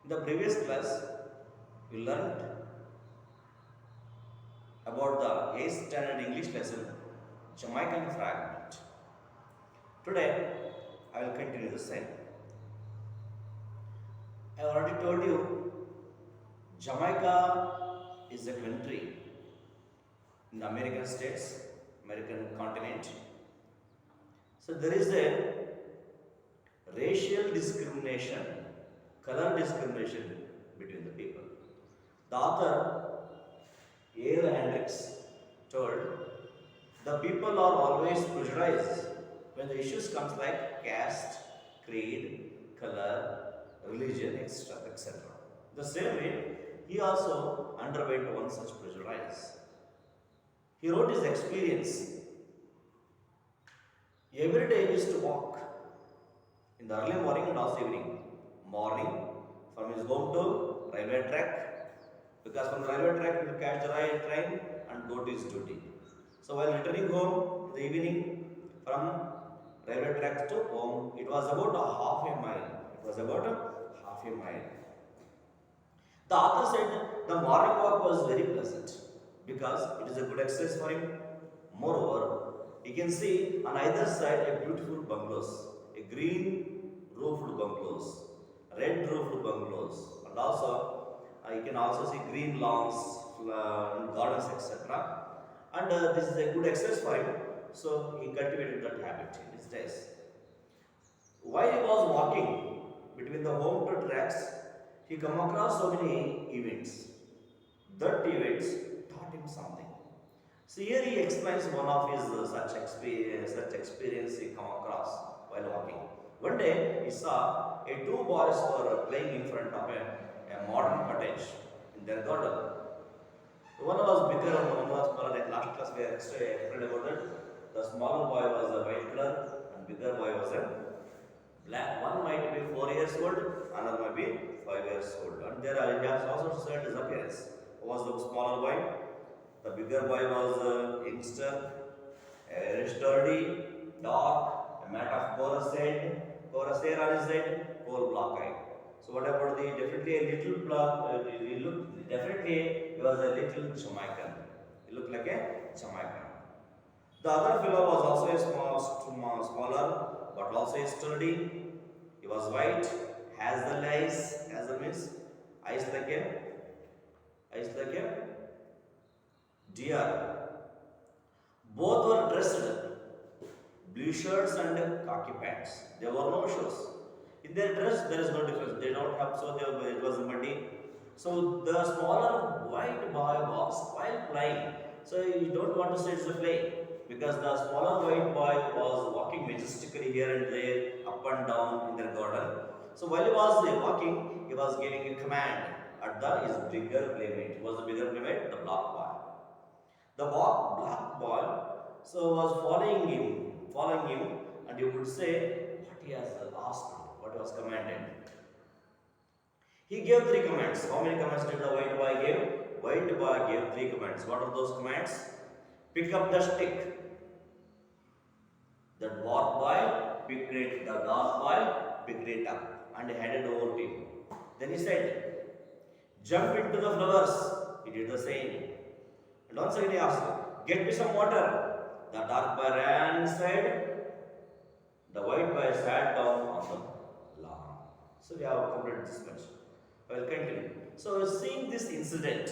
In the previous class, we learned about the 8th standard English lesson, Jamaican Fragment. Today, I will continue the same. I already told you, Jamaica is a country in the American states, American continent. So there is a racial discrimination, color discrimination between the people. The author A. Hendricks told, the people are always prejudiced when the issues comes like caste, creed, color, religion, etc. The same way, he also underwent one such prejudice. He wrote his experience. Every day he used to walk in the early morning and also evening. Morning from his home to railway track, because from the railway track he will catch the train and go to his duty. So while returning home in the evening from railway track to home, it was about a half a mile. It was about a half a mile. The author said the morning walk was very pleasant because it is a good exercise for him. Moreover, he can see on either side a beautiful bungalows, a green roofed bungalows, red roofed bungalows, and also you can also see green lawns, gardens, etc. And this is a good exercise for him, so he cultivated that habit in his days. While he was walking between the home to tracks, he come across so many events. That events taught him something. So here he explains one of his such experience he come across while walking. One day he saw two boys were playing in front of a modern cottage in their garden. One was bigger and one was smaller. Like last class we explained about that. The smaller boy was a white color and bigger boy was a black. One might be 4 years old, another might be 5 years old. And there he has also said his appearance. Was the smaller boy, the bigger boy was a youngster, a sturdy, dark, a mat of chorus hair on his head, coal black eye. So what about the definitely a little black? He looked definitely he was a little Jamaican. He looked like a Jamaican. The other fellow was also a smaller, but also a sturdy. He was white, has the eyes, has the means eyes like a deer. Both were dressed blue shirts and khaki pants. There were no shoes. In their dress, there is no difference. They don't have, so it was muddy. So the smaller white boy was while flying. So you don't want to say it's a play because the smaller white boy was walking majestically here and there, up and down in their garden. So while he was walking, he was giving a command at his bigger playmate. Who was the bigger playmate? The black boy. The black boy so was following him, and you could say what he has asked, what he was commanded. He gave three commands. How many commands did the white boy give? White boy gave three commands. What are those commands? Pick up the stick. The dark boy picked it. The dark boy picked it up and handed over to him. Then he said, jump into the flowers. He did the same. And once again he asked, get me some water. The dark boy ran inside. The white boy sat down on the lawn. So we have completed this much. I will continue. So seeing this incident,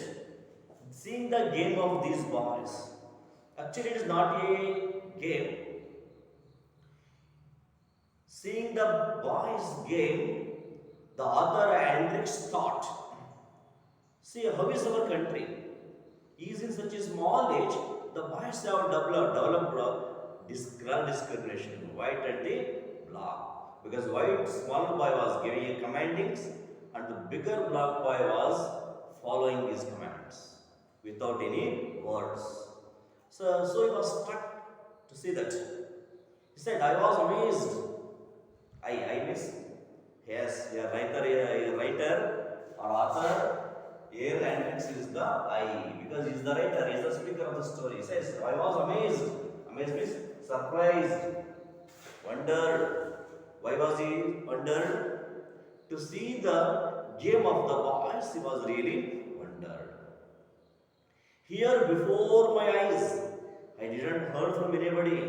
seeing the game of these boys, actually it is not a game. Seeing the boys' game, the author Hendricks thought, see how is our country? Is in such a small age, the boys have developed discrimination, white and the black. Because white small boy was giving a commandings and the bigger black boy was following his commands without any words. So he was struck to see that. He said, I was amazed. I miss. Yes, a writer or author. Here and is the I, because he is the writer, he is the speaker of the story. He says, I was amazed. Amazed means surprised, wondered. Why was he wondered? to see the game of the boys, he was really wondered. Here before my eyes, I didn't heard from anybody.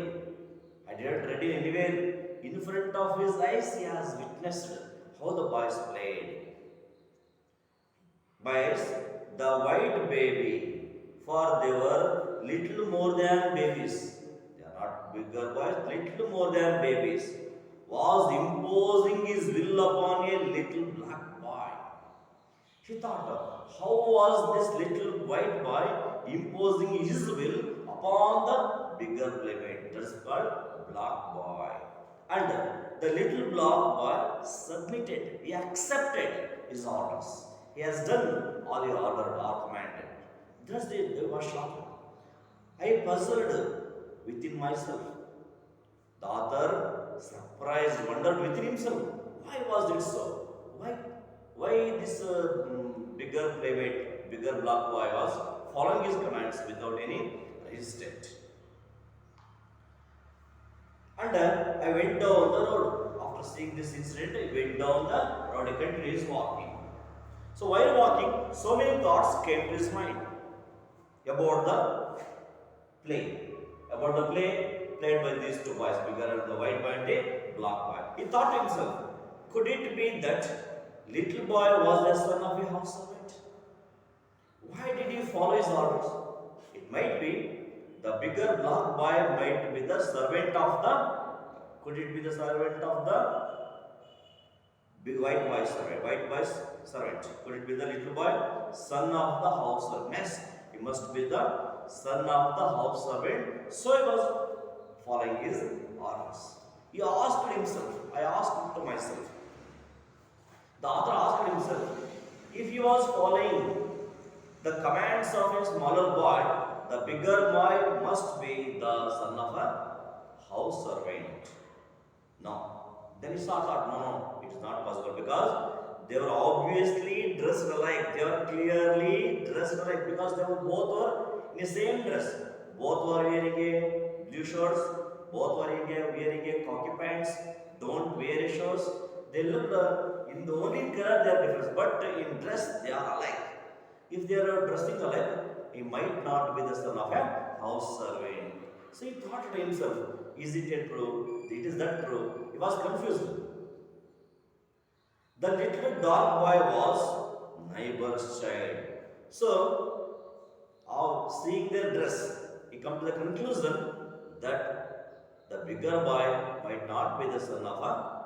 I didn't read it anywhere. In front of his eyes, he has witnessed how the boys played. Boys, the white baby, for they were little more than babies. They are not bigger boys, little more than babies. Was imposing his will upon a little black boy. He thought, how was this little white boy imposing his will upon the bigger playmate? That's called black boy. And the little black boy submitted, he accepted his orders. He has done all he ordered or commanded. Thus they were shocked. I puzzled within myself. The author, surprised, wondered within himself, why was it so? Why this bigger playmate, bigger black boy was following his commands without any resistance? And I went down the road. After seeing this incident, I went down the road. He continues walking. So while walking, so many thoughts came to his mind about the play. About the play played by these two boys, bigger and the white boy and a black boy. He thought to himself, could it be that little boy was the son of a house servant? Why did he follow his orders? It might be the bigger black boy might be the servant of the. Could it be the servant of the big white boy's servant? White boy's servant. Could it be the little boy, son of the house servant? Yes, he must be the son of the house servant. So he was following his orders. He asked himself. I asked to myself. The author asked himself, if he was following the commands of a smaller boy, the bigger boy must be the son of a house servant. No. Then he thought, no, it is not possible because they were obviously dressed alike. They were clearly dressed alike because they were both were in the same dress. Both were wearing a blue shirts. Both were wearing a khaki pants. Don't wear a shorts. They looked in the only color they are different, but in dress they are alike. If they are dressing alike, he might not be the son of a house servant. So he thought to himself, is it a true? It is that true. He was confused. The little dark boy was neighbor's child. So, seeing their dress, he come to the conclusion that the bigger boy might not be the son of a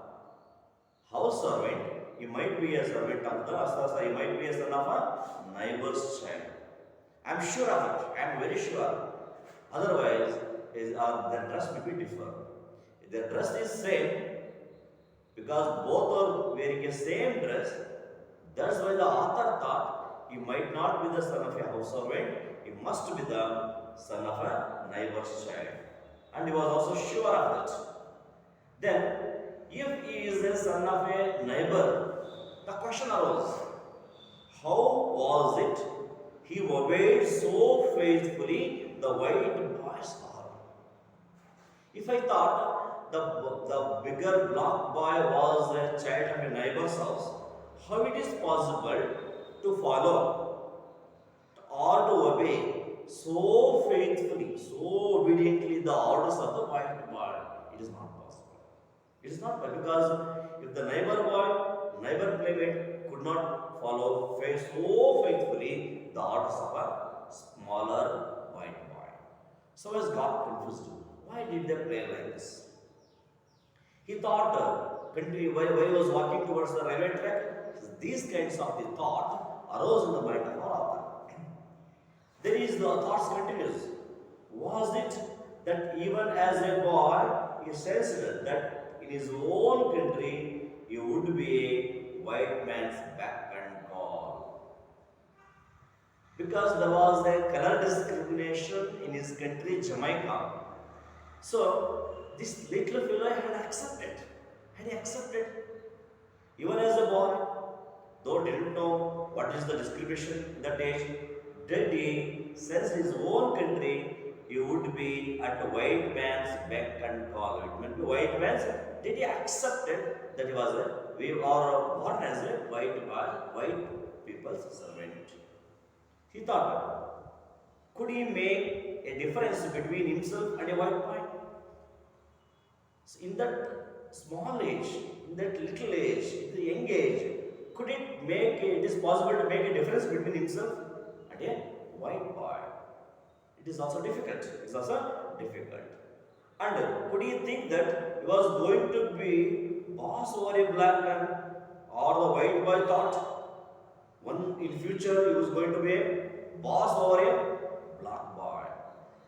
house servant. He might be a servant of the, he might be a son of a neighbor's child. I am sure of it. I am very sure. Otherwise, their dress will be different. If their dress is same, because both are wearing a same dress, that's why the author thought he might not be the son of a house servant, he must be the son of a neighbor's child. And he was also sure of that. Then, if he is the son of a neighbor, the question arose, how was it he obeyed so faithfully the white boy's order? If I thought the bigger black boy was a child of a neighbor's house, how it is possible to follow or to obey so faithfully, so obediently the orders of the white boy? It is not possible. It is not possible because if the neighbor playmate could not follow so faithfully the orders of a smaller white boy. So he got confused. Why did they play like this? He thought, while he was walking towards the railway track, these kinds of the thought arose in the mind of our author. There is the thoughts continues. Was it that even as a boy, he sensed that in his own country, he would be a white man's beck and call? Because there was a color discrimination in his country, Jamaica. So, this little fellow had accepted. Even as a boy, though didn't know what is the discrimination in that age, did he sense his own country, he would be at a white man's beck and call. It meant white man's, did he accept it that he was a we are born as a white people's servant. He thought, could he make a difference between himself and a white boy? So in that small age, in that little age, in the young age, could it is possible to make a difference between himself and a white boy? It is also difficult. It is also difficult. And could he think that he was going to be boss over a black man, or the white boy thought one in future he was going to be a boss over a black boy?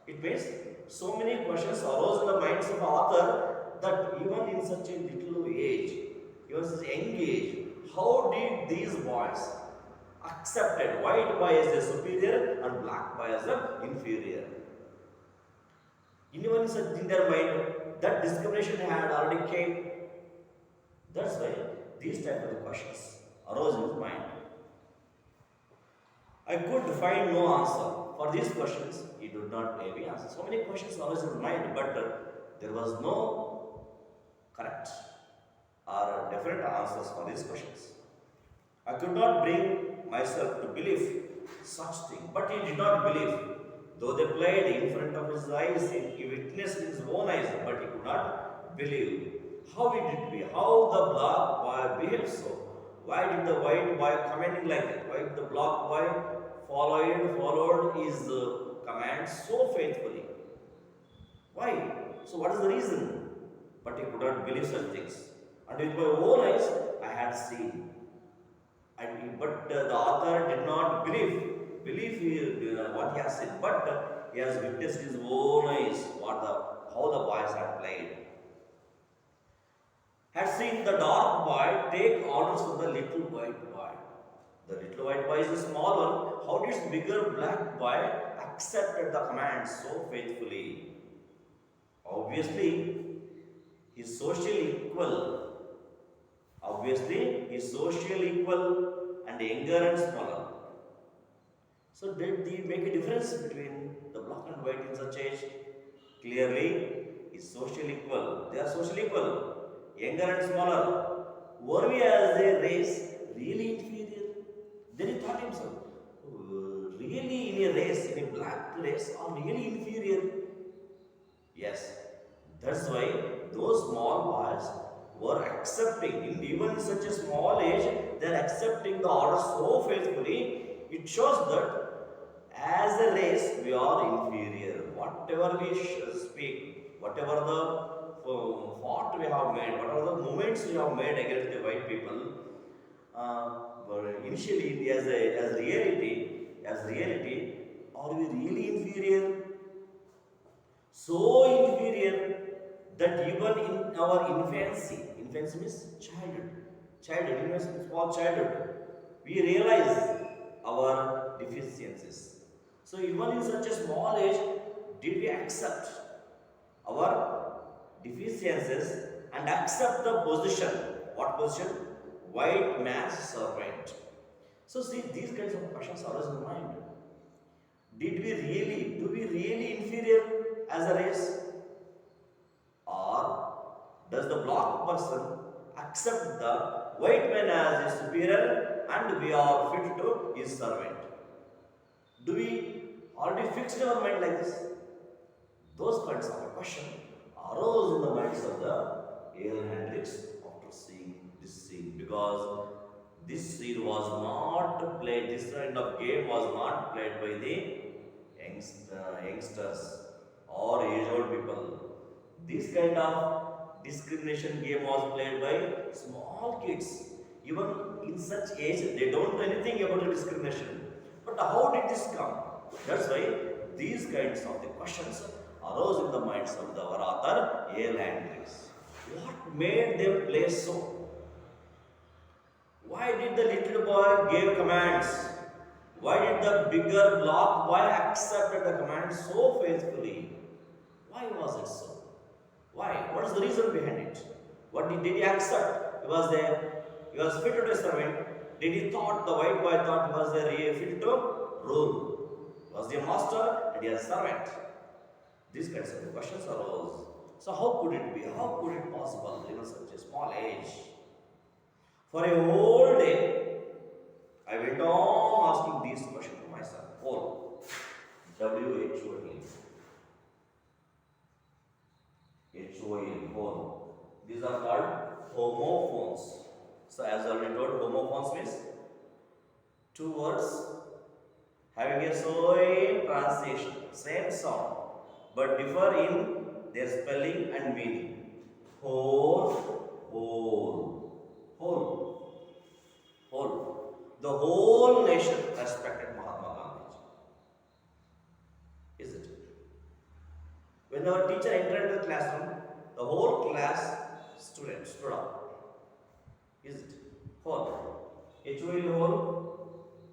It means so many questions arose in the minds of the author that even in such a little age, even such a young age, how did these boys accepted white boy as a superior and black boy as an inferior? Anyone is in their mind that discrimination had already came. That's why these type of questions arose in his mind. I could find no answer for these questions. He did not maybe answer. So many questions arose in his mind, but there was no correct or definite answers for these questions. I could not bring myself to believe such thing, but he did not believe. Though they played in front of his eyes, he witnessed in his own eyes, but he could not believe. How it did be? How the black boy behaved so? Why did the white boy commenting like that? Why did the black boy followed his command so faithfully? Why? So what is the reason? But he could not believe such things. And with my own eyes, I had seen. But the author did not believe what he has said, but he has witnessed his own eyes how the boys had played. Had seen the dark boy take orders from the little white boy. The little white boy is a small one. How did this bigger black boy accepted the command so faithfully? Obviously, he is socially equal. And younger and smaller. So did he make a difference between the black and white in such age? Clearly, he is socially equal. They are socially equal. Younger and smaller. Were we as a race really inferior? Then he thought himself, really in a race, in a black race, are really inferior? Yes. That's why those small boys were accepting, even in such a small age, they are accepting the order so faithfully. It shows that as a race we are inferior. Whatever we speak, whatever the thought we have made, whatever the movements we have made against the white people, initially as reality, are we really inferior? So inferior that even in our infancy means small childhood, we realize our deficiencies. So even in such a small age, did we accept our deficiencies and accept the position? What position? White man's servant. So see, these kinds of questions are always in mind. Do we really inferior as a race? Or does the black person accept the white man as his superior and we are fit to his servant? Do we already fixed our mind like this? Those kinds of questions arose in the minds of the Yale Hendricks after seeing this scene, because this scene was not played, this kind of game was not played by the youngsters or age-old people. This kind of discrimination game was played by small kids. Even in such age, they don't know anything about the discrimination. But how did this come? That's why these kinds of the questions arose in the minds of the author Yale Hendricks. What made them play so? Why did the little boy give commands? Why did the bigger black boy accept the command so faithfully? Why was it so? Why? What is the reason behind it? Did he accept? He was there. He was fit to servant. Did he thought the white boy thought he was there fit to rule? Was he a master? Did he a servant? These kinds of questions arose. So how could it be? How could it possible in such a small age? For a whole day, I went on asking these questions to myself. Whole. W-H-O-L. H-O-L. Whole. These are called homophones. So as I already told, homophones means two words having a same pronunciation, same sound, but differ in their spelling and meaning. Whole, whole, whole, whole. The whole nation respected Mahatma Gandhi. Is it? When our teacher entered the classroom, the whole class stood up. Is it? Whole. H-O-L hole.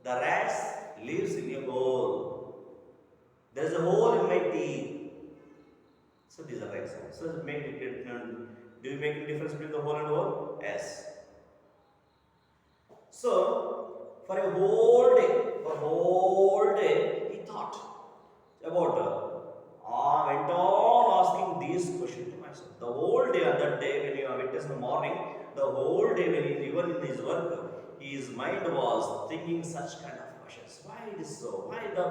The rats lives in a hole. There is a hole in my teeth. So these are examples. So do you make a difference between the hole and hole? Yes. So for a whole day, he thought about. Went on asking these questions to myself. The whole day on that day when you are witness in the morning, the whole day when he even in his work, his mind was thinking such kind of questions. Why it is so? Why the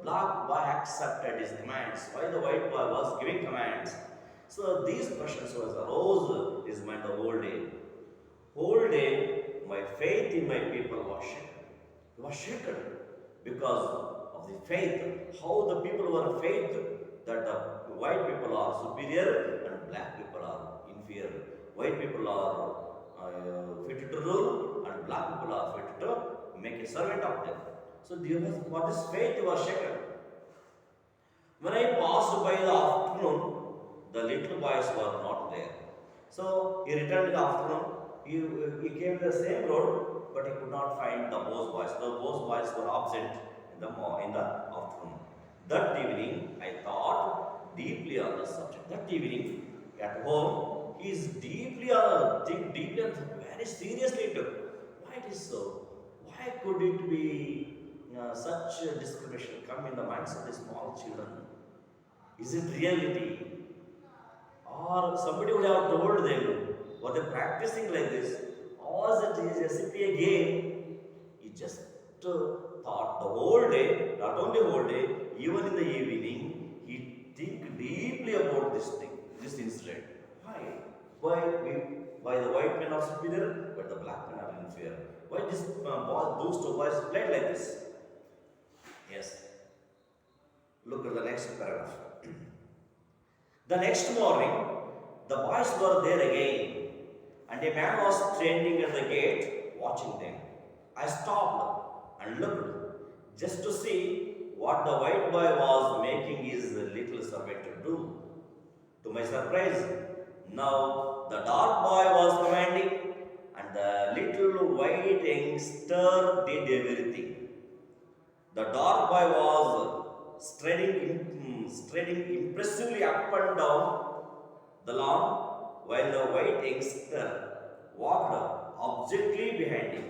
black boy accepted his commands? Why the white boy was giving commands? So these questions was arose his mind the whole day. Whole day, my faith in my people was shaken. It was shaken because of the faith. How the people were faith that the white people are superior and black people are inferior. White people are fit to rule and black people are fit to make a servant of them. So for this faith was shaken. When I passed by the afternoon, the little boys were not there. So he returned in the afternoon. He came the same road, but he could not find those boys. Those boys were absent in the afternoon. That evening, I thought deeply on the subject. That evening, at home, he is deeply and very seriously took. Why it is so? Why could it be such a discrimination come in the minds of the small children? Is it reality? Or somebody would have told them, were they practicing like this? Or is it simply a game? He just thought the whole day, not only whole day, even in the evening, he think deeply about this thing, this incident. Why the white men are superior, but the black men are inferior? Why those two boys played like this? Yes. Look at the next paragraph. The next morning, the boys were there again, and a man was standing at the gate watching them. I stopped and looked just to see what the white boy was making his little servant to do. To my surprise, now the dark boy was commanding, and the little white youngster did everything. The dark boy was striding impressively up and down the lawn, while the white youngster walked absently behind him.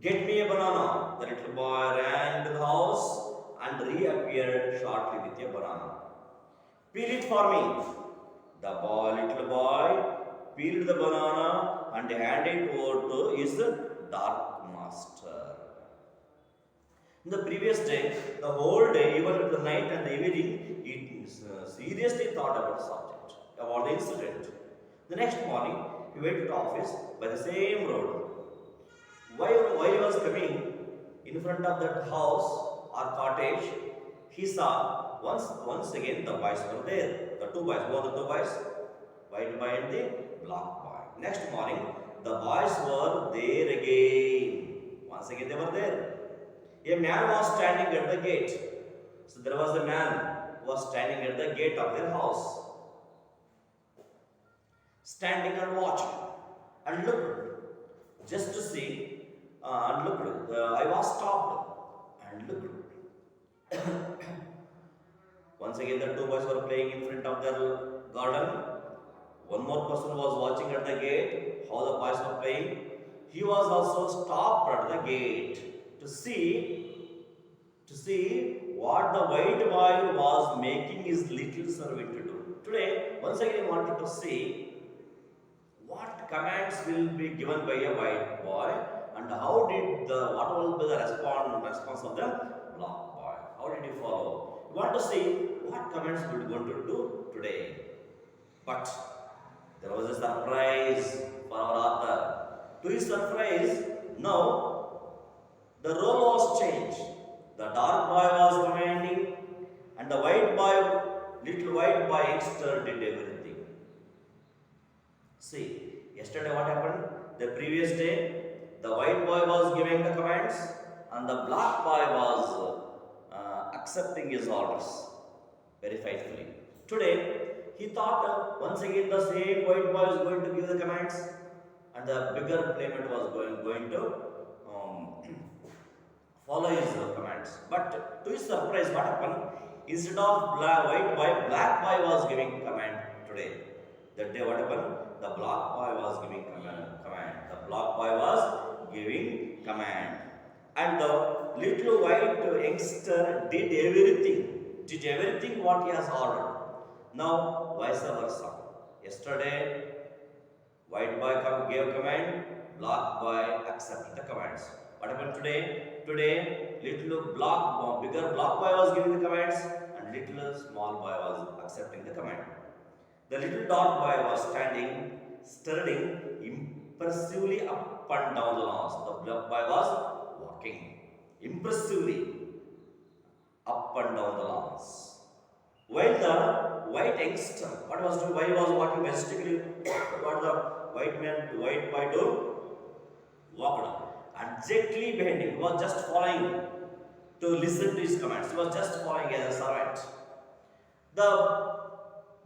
Get me a banana. The little boy ran to the house and reappeared shortly with a banana. Peel it for me. The little boy peeled the banana and handed it over to his dark master. In the previous day, the whole day, even at the night and the evening, he seriously thought about the subject, about the incident. The next morning, he went to the office by the same road. While he was coming in front of that house or cottage, he saw once again the boys were there. The two boys, both the two boys, white boy and the black boy. Next morning, the boys were there again. Once again they were there. A man was standing at the gate. So there was a man who was standing at the gate of their house, standing and watching and looked just to see. I was stopped and looked. Once again, the two boys were playing in front of their garden. One more person was watching at the gate how the boys were playing. He was also stopped at the gate to see what the white boy was making his little servant to do. Today, once again, I wanted to see what commands will be given by a white boy, and what will be the response of the black boy? How did you follow? You want to see what commands we're going to do today. But there was a surprise for our author. To his surprise, now the role was changed. The dark boy was commanding, and the white boy, little white boy youngster, did everything. See, yesterday what happened? The previous day, the white boy was giving the commands, and the black boy was accepting his orders very faithfully. Today, he thought once again the same white boy is going to give the commands, and the bigger playmate was going to follow his commands. But to his surprise, what happened? Instead of white boy, black boy was giving command today. That day, what happened? The black boy was giving command. The black boy was giving command, and the little white youngster did everything what he has ordered. Now, vice versa. Yesterday, white boy gave command, black boy accepted the commands. What happened today? Today, bigger black boy was giving the commands, and little small boy was accepting the command. The little dark boy was studying impressively up and down the lawns. The black boy was walking impressively up and down the lawns. While the white youngster, why he was walking majestically? What the white boy do? Walked exactly behind him. He was just following to listen to his commands. He was just following as a servant. The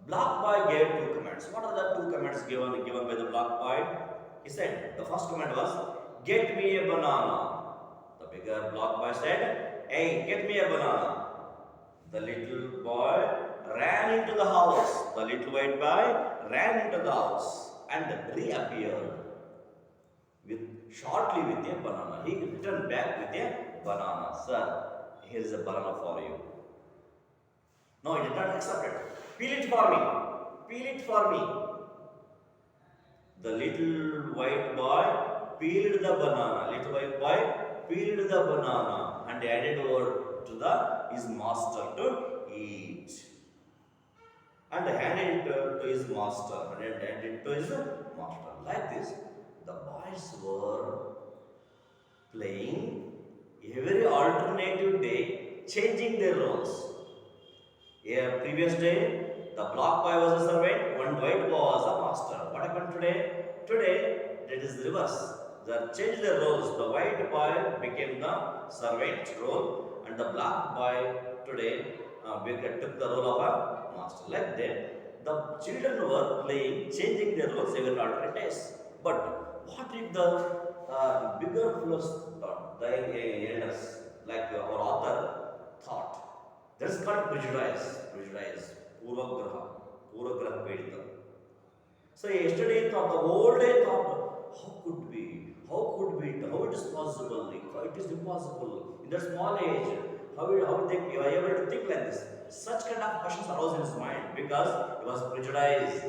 black boy gave two commands. What are the two commands given by the black boy? He said, the first command was, get me a banana. The bigger black boy said, hey, get me a banana. The little boy ran into the house. The little white boy ran into the house and reappeared shortly with a banana. He returned back with a banana. Sir, here is a banana for you. No, he did not accept it. Peel it for me. Peel it for me. The little white boy peeled the banana. Little white boy peeled the banana and handed over to his master to eat. And handed it to his master. Like this, the boys were playing every alternative day, changing their roles. Previous day, the black boy was a servant, one white boy was a master. What happened today? Today, it is reverse. They changed their roles. The white boy became the servant role, and the black boy today took the role of a master. Like that, the children were playing, changing their roles every alternate days. But what if the bigger fellows thought, the elders, like our author thought? That is called prejudice. Purvagraha Vedita. So yesterday he thought, the whole day thought, how it is possible? It is impossible. In that small age, how they are able to think like this? Such kind of questions arose in his mind because he was prejudiced.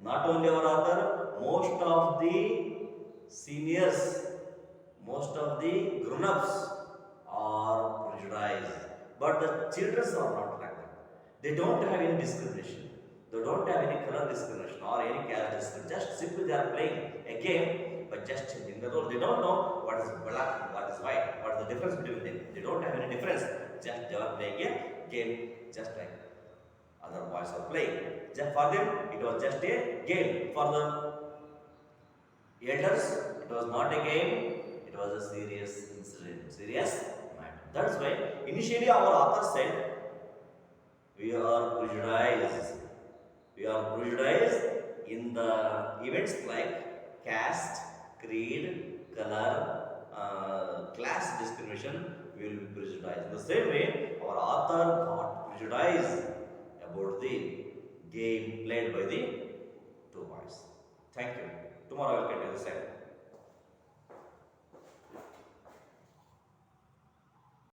Not only our author, most of the seniors, most of the grown-ups are prejudiced. But the children are not like that. They don't have any discrimination. They don't have any color discrimination or any caste discrimination. Just simply they are playing a game by just changing the role. They don't know what is black, what is white, what is the difference between them. They don't have any difference. Just they are playing a game just like other boys are playing. Just for them, it was just a game. For the elders, it was not a game. It was a serious incident, serious matter. That's why initially our author said, we are prejudiced. We are prejudiced in the events like caste, creed, color, class discrimination. We will be prejudiced. In the same way, our author got prejudiced about the game played by the two boys. Thank you. Tomorrow I will continue the same.